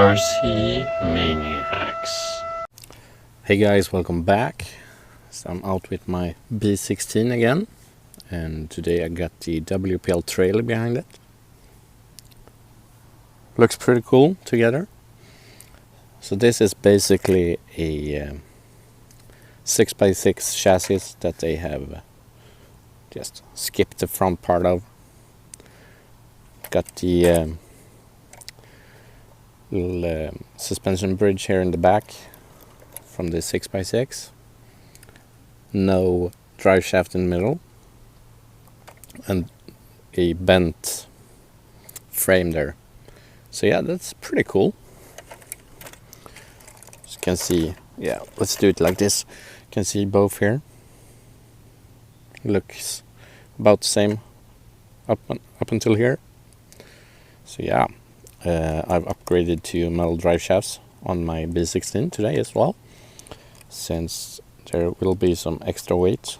RC Maniacs. Hey guys, welcome back. So I'm out with my B16 again, and today I got the WPL trailer behind it. Looks pretty cool together. So this is basically a 6x6 chassis that they have just skipped the front part of. Got the little suspension bridge here in the back from the 6x6. No drive shaft in the middle, and a bent frame there. So yeah, that's pretty cool. As you can see, yeah, let's do it like this. You can see both here. Looks about the same up until here. So yeah, I've upgraded to metal drive shafts on my B16 today as well, since there will be some extra weight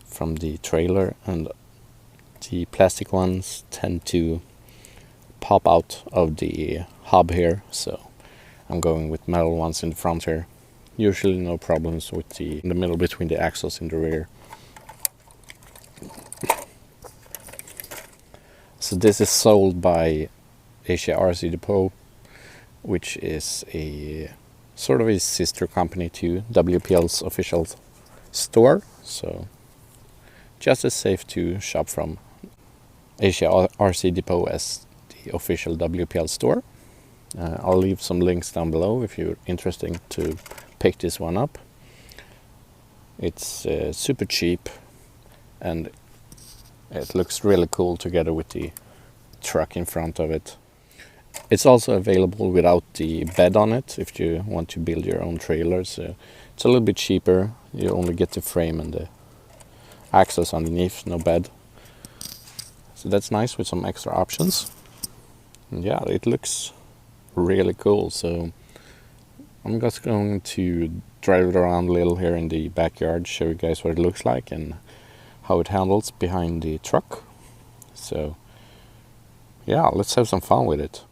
from the trailer and the plastic ones tend to pop out of the hub here, so I'm going with metal ones in the front here. Usually no problems with the in the middle between the axles in the rear. So this is sold by Asia RC Depot, which is a sort of a sister company to WPL's official store. So just as safe to shop from Asia RC Depot as the official WPL store. I'll leave some links down below if you're interested to pick this one up. It's super cheap and it looks really cool together with the truck in front of it. It's also available without the bed on it if you want to build your own trailer. So it's a little bit cheaper. You only get the frame and the axles underneath, no bed. So that's nice with some extra options. And yeah, it looks really cool. So I'm just going to drive it around a little here in the backyard, show you guys what it looks like and how it handles behind the truck. So yeah, let's have some fun with it.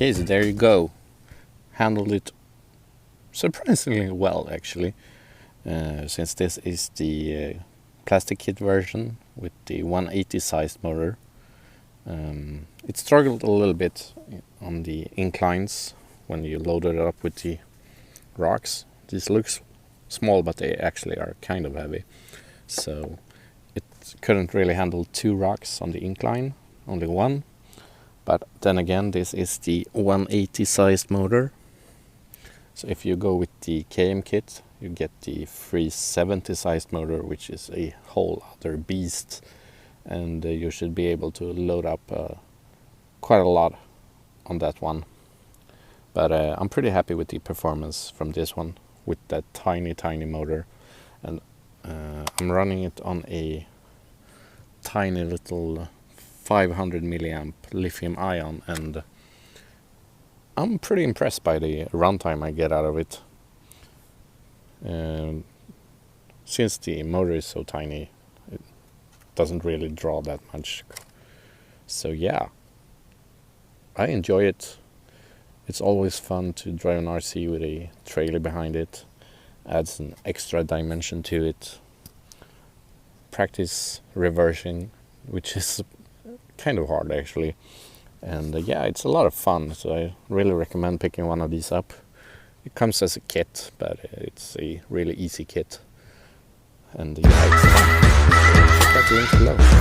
Okay, so there you go. Handled it surprisingly well, actually, since this is the plastic kit version with the 180 sized motor. It struggled a little bit on the inclines when you loaded it up with the rocks. These looks small, but they actually are kind of heavy. So it couldn't really handle 2 rocks on the incline, only 1. But then again, this is the 180 sized motor. So if you go with the KM kit, you get the 370 sized motor, which is a whole other beast. And you should be able to load up quite a lot on that one. But I'm pretty happy with the performance from this one with that tiny motor. And I'm running it on a tiny little 500 milliamp lithium ion, and I'm pretty impressed by the runtime I get out of it. Since the motor is so tiny, it doesn't really draw that much. So yeah, I enjoy it. It's always fun to drive an RC with a trailer behind it. Adds an extra dimension to it. Practice reversing, which is kind of hard actually. And yeah, it's a lot of fun, so I really recommend picking one of these up. It comes as a kit, but it's a really easy kit. And yeah, it's fun. Check out the link below.